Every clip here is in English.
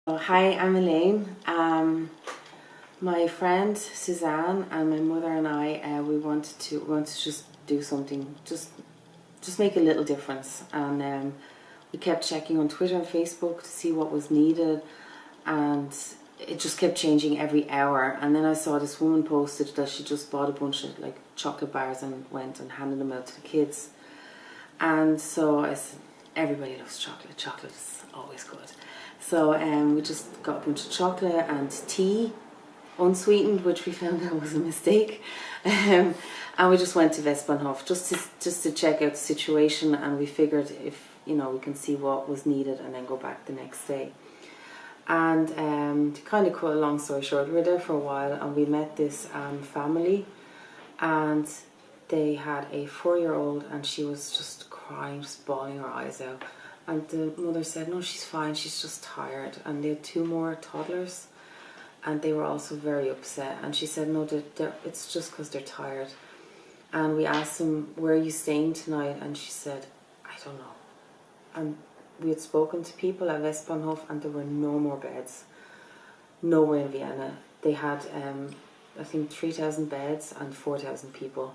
Hi, I'm Elaine. My friend Suzanne and my mother and I, we wanted to just do something, just make a little difference, and we kept checking on Twitter and Facebook to see what was needed, and it just kept changing every hour. And then I saw this woman posted that she just bought a bunch of like chocolate bars and went and handed them out to the kids. And so I said, everybody loves chocolate. Chocolate is always good. So we just got a bunch of chocolate and tea, unsweetened, which we found out was a mistake. And we just went to Westbahnhof just to check out the situation, and we figured if we can see what was needed and then go back the next day. And to kind of cut a long story short, we were there for a while, and we met this family, and they had a 4-year-old, and she was just crying, just bawling her eyes out. And the mother said, no, she's fine, she's just tired. And they had 2 more toddlers, and they were also very upset. And she said, no, it's just because they're tired. And we asked them, where are you staying tonight? And she said, I don't know. And we had spoken to people at Westbahnhof, and there were no more beds. Nowhere in Vienna. They had, I think, 3,000 beds and 4,000 people.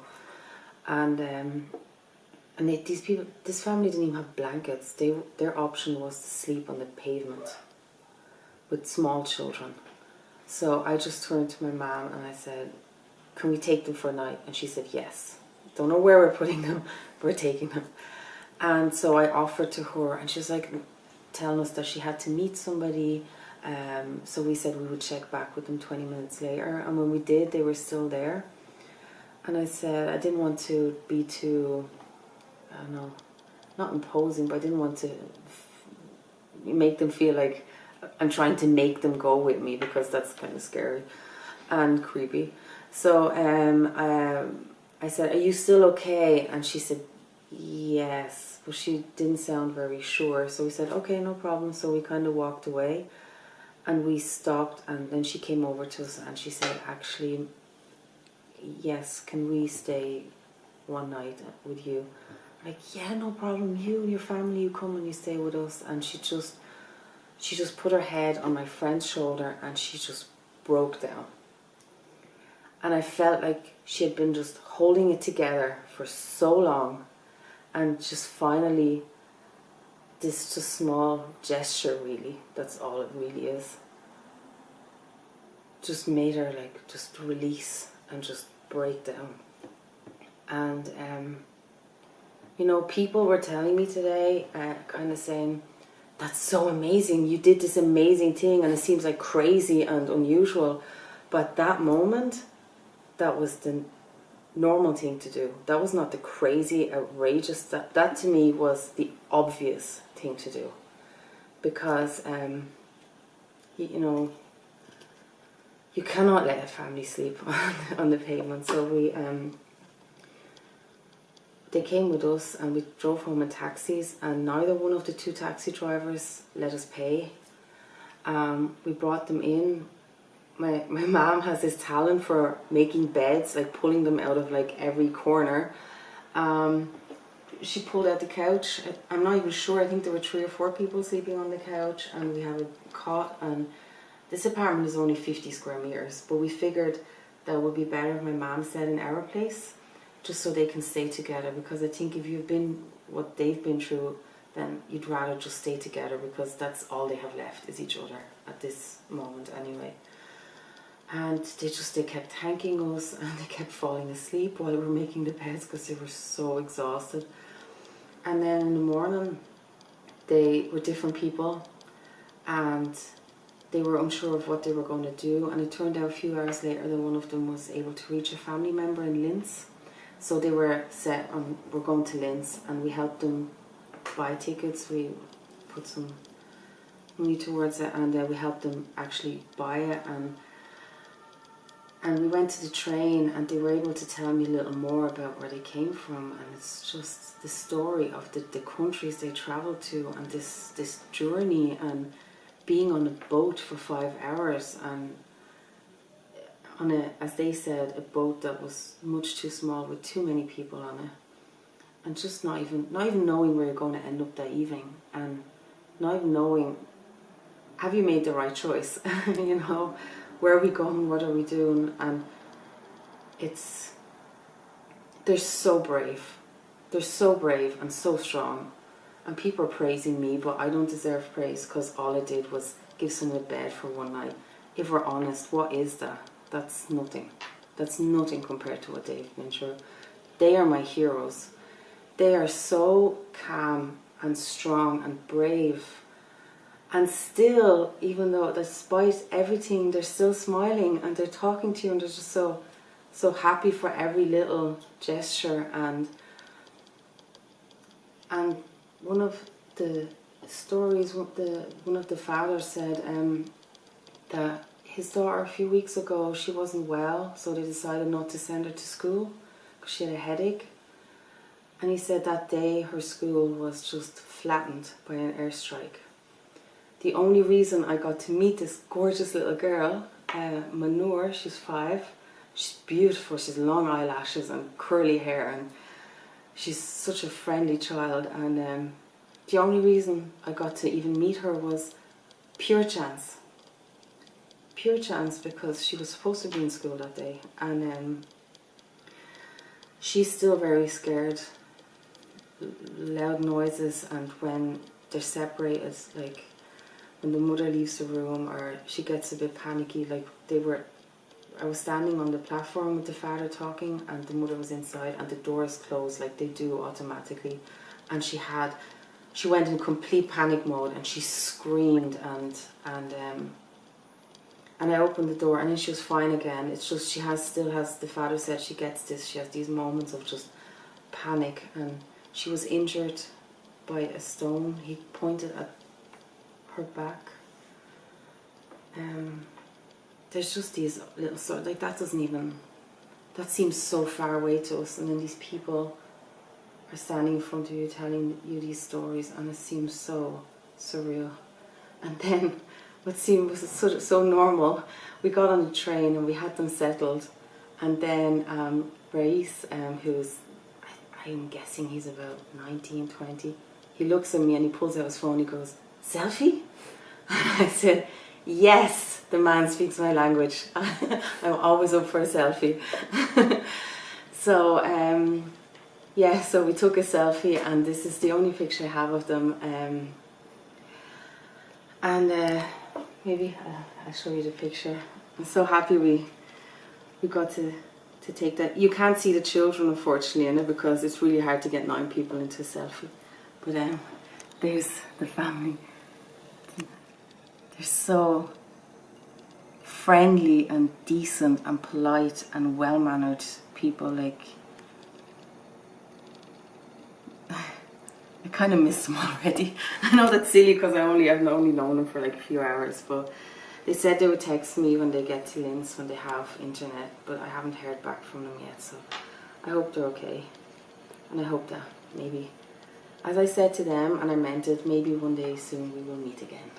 And this family didn't even have blankets. Their option was to sleep on the pavement with small children. So I just turned to my mom and I said, can we take them for a night? And she said, yes. Don't know where we're putting them, but we're taking them. And so I offered to her, and she was like telling us that she had to meet somebody. So we said we would check back with them 20 minutes later. And when we did, they were still there. And I said I didn't want to be too, I don't know, not imposing, but I didn't want to make them feel like I'm trying to make them go with me, because that's kind of scary and creepy. So I said, are you still okay? And she said, yes, but she didn't sound very sure. So we said, okay, no problem. So we kind of walked away, and we stopped, and then she came over to us and she said, actually, yes, can we stay one night with you? Like, yeah, no problem, you and your family, you come and you stay with us. And she just put her head on my friend's shoulder, and she just broke down. And I felt like she had been just holding it together for so long, and just finally this just small gesture, really, that's all it really is, just made her like just release and just break down. And people were telling me today, kind of saying, that's so amazing, you did this amazing thing, and it seems like crazy and unusual, but that moment, that was the normal thing to do. That was not the crazy, outrageous, that to me was the obvious thing to do, because you cannot let a family sleep on the pavement. So they came with us, and we drove home in taxis, and neither one of the 2 taxi drivers let us pay. We brought them in. My mom has this talent for making beds, like pulling them out of like every corner. She pulled out the couch. I'm not even sure, I think there were 3 or 4 people sleeping on the couch, and we have a cot. And this apartment is only 50 square meters, but we figured that it would be better if my mom stayed in our place, just so they can stay together, because I think if you've been what they've been through, then you'd rather just stay together, because that's all they have left is each other at this moment anyway. And they kept thanking us, and they kept falling asleep while we were making the beds, because they were so exhausted. And then in the morning, they were different people, and they were unsure of what they were going to do. And it turned out a few hours later that one of them was able to reach a family member in Linz. So they were set on, we're going to Linz, and we helped them buy tickets. We put some money towards it, and we helped them actually buy it. And we went to the train, and they were able to tell me a little more about where they came from. And it's just the story of the countries they traveled to, and this journey, and being on a boat for 5 hours, and on as they said, a boat that was much too small with too many people on it, and just not even knowing where you're going to end up that evening, and not even knowing have you made the right choice? You know, where are we going? What are we doing? And they're so brave. They're so brave and so strong. And people are praising me, but I don't deserve praise because all I did was give someone a bed for one night. If we're honest, what is that? That's nothing. That's nothing compared to what they've been through. They are my heroes. They are so calm and strong and brave. And still, even though despite everything, they're still smiling and they're talking to you and they're just so happy for every little gesture. And one of the stories, one of the fathers said that his daughter a few weeks ago, she wasn't well, so they decided not to send her to school because she had a headache. And he said that day her school was just flattened by an airstrike. The only reason I got to meet this gorgeous little girl, Manur, she's 5, she's beautiful, she's long eyelashes and curly hair, and she's such a friendly child. And the only reason I got to even meet her was pure chance. Pure chance, because she was supposed to be in school that day. And she's still very scared. Loud noises, and when they're separated, like when the mother leaves the room or she gets a bit panicky, like I was standing on the platform with the father talking and the mother was inside and the doors closed like they do automatically, and she went in complete panic mode and she screamed and I opened the door and then she was fine again. It's just she still has, the father said she gets this, she has these moments of just panic, and she was injured by a stone. He pointed at her back. There's just these little sort like that seems so far away to us, and then these people are standing in front of you telling you these stories, and it seems so surreal. And then what seemed was so normal, we got on the train and we had them settled, and then Rais, who's, I'm guessing he's about 19, 20, he looks at me and he pulls out his phone, he goes, "Selfie?" And I said, "Yes, the man speaks my language. I'm always up for a selfie." So, so we took a selfie, and this is the only picture I have of them. Maybe I'll show you the picture. I'm so happy we got to take that. You can't see the children, unfortunately, in it because it's really hard to get 9 people into a selfie. But there's the family. They're so friendly and decent and polite and well-mannered people. Like, I kind of miss them already. I know that's silly because I've only known them for like a few hours, but they said they would text me when they get to Linz, when they have internet, but I haven't heard back from them yet, so I hope they're okay. And I hope that maybe, as I said to them, and I meant it, maybe one day soon we will meet again.